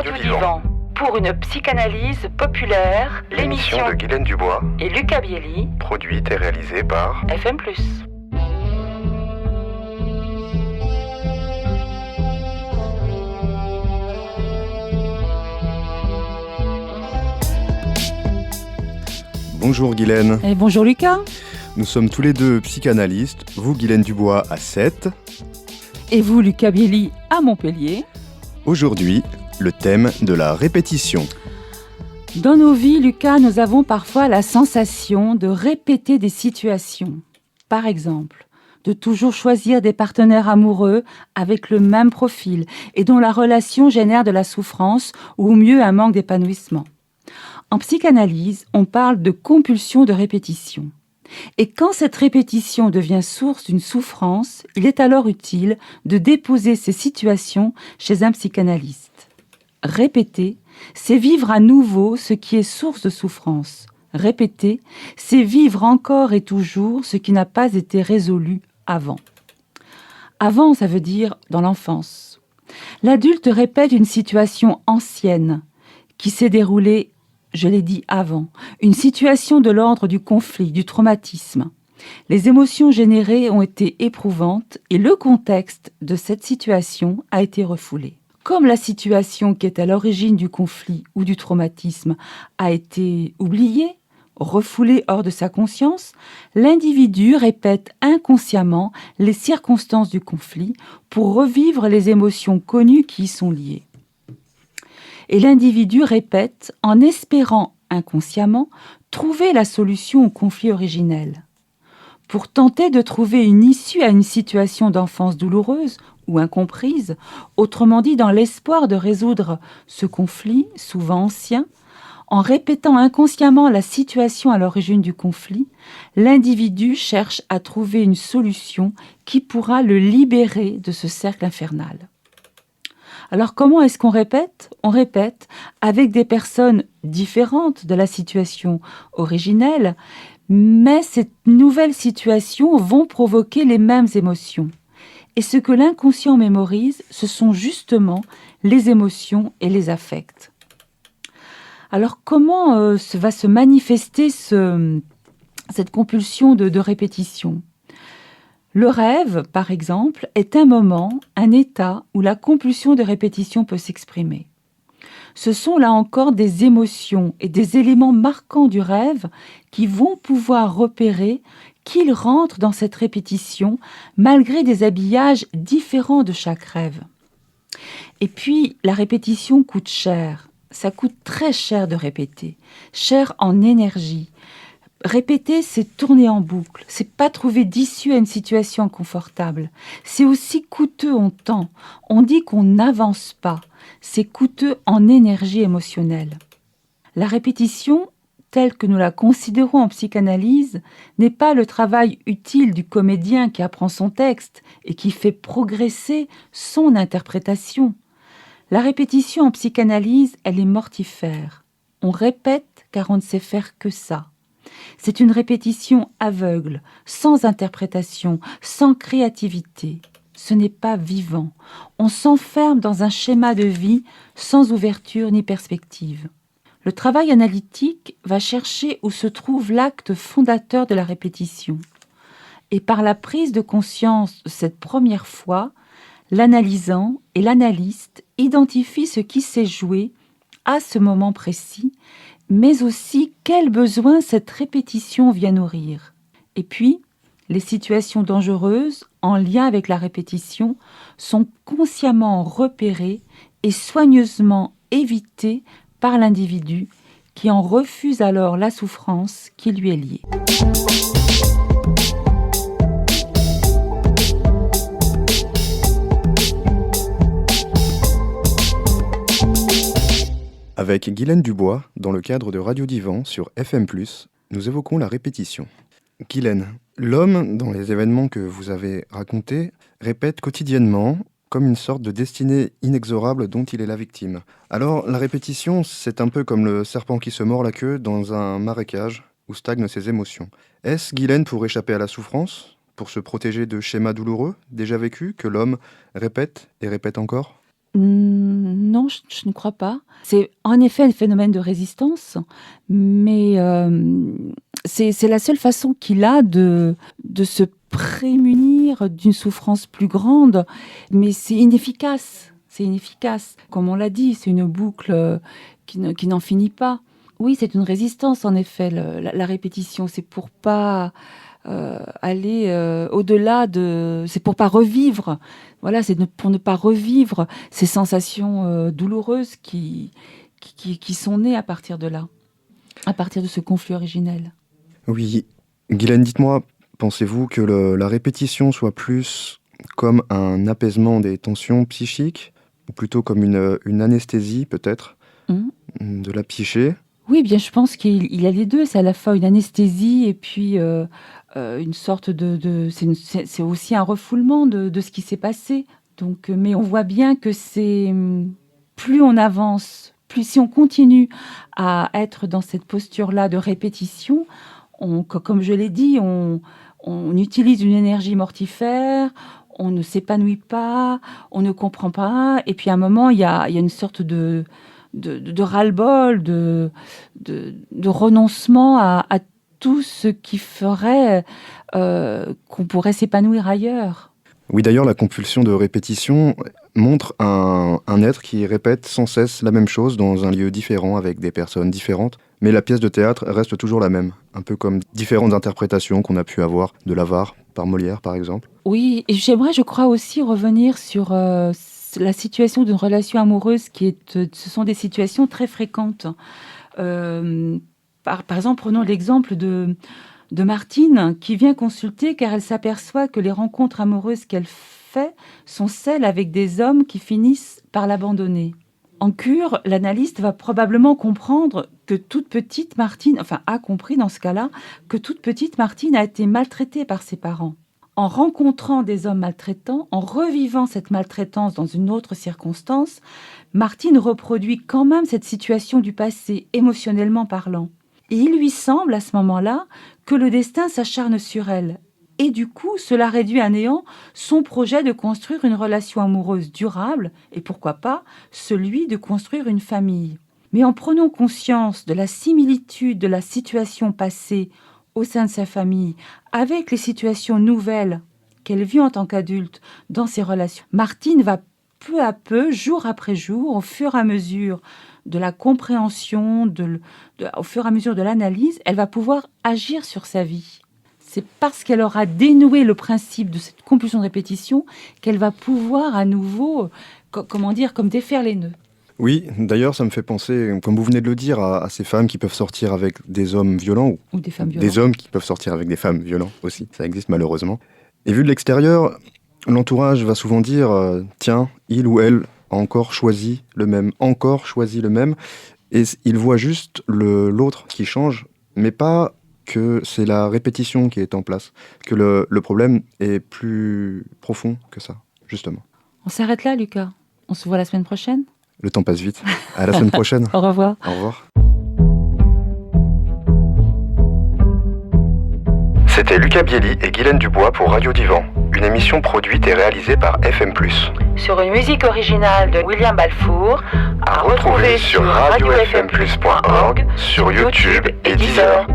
Radio Vivant. Pour une psychanalyse populaire, l'émission de Guylaine Dubois et Lucas Bielli, produite et réalisée par FM+. Bonjour Guylaine. Et bonjour Lucas. Nous sommes tous les deux psychanalystes, vous Guylaine Dubois à Sète. Et vous Lucas Bielli à Montpellier. Aujourd'hui, le thème de la répétition. Dans nos vies, Lucas, nous avons parfois la sensation de répéter des situations. Par exemple, de toujours choisir des partenaires amoureux avec le même profil et dont la relation génère de la souffrance ou mieux un manque d'épanouissement. En psychanalyse, on parle de compulsion de répétition. Et quand cette répétition devient source d'une souffrance, il est alors utile de déposer ces situations chez un psychanalyste. Répéter, c'est vivre à nouveau ce qui est source de souffrance. Répéter, c'est vivre encore et toujours ce qui n'a pas été résolu avant. Avant, ça veut dire dans l'enfance. L'adulte répète une situation ancienne qui s'est déroulée, je l'ai dit avant, une situation de l'ordre du conflit, du traumatisme. Les émotions générées ont été éprouvantes et le contexte de cette situation a été refoulé. Comme la situation qui est à l'origine du conflit ou du traumatisme a été oubliée, refoulée hors de sa conscience, l'individu répète inconsciemment les circonstances du conflit pour revivre les émotions connues qui y sont liées. Et l'individu répète en espérant inconsciemment trouver la solution au conflit originel. Pour tenter de trouver une issue à une situation d'enfance douloureuse ou incomprise, autrement dit dans l'espoir de résoudre ce conflit, souvent ancien, en répétant inconsciemment la situation à l'origine du conflit, l'individu cherche à trouver une solution qui pourra le libérer de ce cercle infernal. Alors comment est-ce qu'on répète ? On répète avec des personnes différentes de la situation originelle, mais ces nouvelles situations vont provoquer les mêmes émotions. Et ce que l'inconscient mémorise, ce sont justement les émotions et les affects. Alors comment va se manifester cette compulsion de répétition ? Le rêve, par exemple, est un moment, un état où la compulsion de répétition peut s'exprimer. Ce sont là encore des émotions et des éléments marquants du rêve qui vont pouvoir repérer qu'il rentre dans cette répétition malgré des habillages différents de chaque rêve. Et puis, la répétition coûte cher. Ça coûte très cher de répéter, cher en énergie. Répéter, c'est tourner en boucle, c'est pas trouver d'issue à une situation inconfortable. C'est aussi coûteux en temps. On dit qu'on n'avance pas. C'est coûteux en énergie émotionnelle. La répétition, telle que nous la considérons en psychanalyse, n'est pas le travail utile du comédien qui apprend son texte et qui fait progresser son interprétation. La répétition en psychanalyse, elle est mortifère. On répète car on ne sait faire que ça. C'est une répétition aveugle, sans interprétation, sans créativité. Ce n'est pas vivant. On s'enferme dans un schéma de vie sans ouverture ni perspective. Le travail analytique va chercher où se trouve l'acte fondateur de la répétition. Et par la prise de conscience de cette première fois, l'analysant et l'analyste identifient ce qui s'est joué à ce moment précis, mais aussi quel besoin cette répétition vient nourrir. Et puis, les situations dangereuses en lien avec la répétition sont consciemment repérées et soigneusement évitées par l'individu qui en refuse alors la souffrance qui lui est liée. Avec Guylaine Dubois, dans le cadre de Radio Divan sur FM+, nous évoquons la répétition. Guylaine, l'homme, dans les événements que vous avez racontés, répète quotidiennement comme une sorte de destinée inexorable dont il est la victime. Alors, la répétition, c'est un peu comme le serpent qui se mord la queue dans un marécage où stagnent ses émotions. Est-ce, Guylaine, pour échapper à la souffrance, pour se protéger de schémas douloureux déjà vécus, que l'homme répète et répète encore ? Non, je ne crois pas. C'est en effet un phénomène de résistance, mais c'est la seule façon qu'il a de se prémunir d'une souffrance plus grande, mais c'est inefficace. C'est inefficace. Comme on l'a dit, c'est une boucle qui n'en finit pas. Oui, c'est une résistance, en effet, la répétition. C'est pour pas aller au-delà de... C'est pour pas revivre. Voilà, pour ne pas revivre ces sensations douloureuses qui sont nées à partir de là, à partir de ce conflit originel. Oui, Guylaine, dites-moi, pensez-vous que la répétition soit plus comme un apaisement des tensions psychiques, ou plutôt comme une anesthésie peut-être, de la psyché ? Oui, bien, je pense qu'il y a les deux. C'est à la fois une anesthésie et puis une sorte c'est aussi un refoulement de ce qui s'est passé. Donc, mais on voit bien que plus on avance, plus si on continue à être dans cette posture-là de répétition, comme je l'ai dit, on utilise une énergie mortifère, on ne s'épanouit pas, on ne comprend pas. Et puis à un moment, il y a une sorte de ras-le-bol, de renoncement à tout ce qui ferait qu'on pourrait s'épanouir ailleurs. Oui, d'ailleurs, la compulsion de répétition montre un être qui répète sans cesse la même chose dans un lieu différent avec des personnes différentes, mais la pièce de théâtre reste toujours la même, un peu comme différentes interprétations qu'on a pu avoir de l'Avare par Molière, par exemple. Oui, et j'aimerais, je crois aussi, revenir sur la situation d'une relation amoureuse ce sont des situations très fréquentes. Par exemple, prenons l'exemple de Martine qui vient consulter car elle s'aperçoit que les rencontres amoureuses qu'elle fait sont celles avec des hommes qui finissent par l'abandonner. En cure, l'analyste va probablement comprendre que toute petite Martine, a compris dans ce cas-là, que toute petite Martine a été maltraitée par ses parents. En rencontrant des hommes maltraitants, en revivant cette maltraitance dans une autre circonstance, Martine reproduit quand même cette situation du passé, émotionnellement parlant. Et il lui semble à ce moment-là que le destin s'acharne sur elle. Et du coup, cela réduit à néant son projet de construire une relation amoureuse durable et pourquoi pas celui de construire une famille. Mais en prenant conscience de la similitude de la situation passée au sein de sa famille avec les situations nouvelles qu'elle vit en tant qu'adulte dans ses relations, Martine va peu à peu, jour après jour, au fur et à mesure de la compréhension, au fur et à mesure de l'analyse, elle va pouvoir agir sur sa vie. C'est parce qu'elle aura dénoué le principe de cette compulsion de répétition qu'elle va pouvoir à nouveau, comme défaire les nœuds. Oui, d'ailleurs, ça me fait penser, comme vous venez de le dire, à ces femmes qui peuvent sortir avec des hommes violents. Ou des femmes violentes. Des hommes qui peuvent sortir avec des femmes violentes aussi. Ça existe malheureusement. Et vu de l'extérieur, l'entourage va souvent dire « Tiens, il ou elle a encore choisi le même. » Et il voit juste l'autre qui change, mais pas que c'est la répétition qui est en place, que le problème est plus profond que ça, justement. On s'arrête là, Lucas. On se voit la semaine prochaine. Le temps passe vite. À la semaine prochaine. Au revoir. Au revoir. C'était Lucas Bielli et Guylaine Dubois pour Radio Divan, une émission produite et réalisée par FM+. Sur une musique originale de William Balfour, à retrouver sur radiofmplus.org, sur YouTube et Deezer.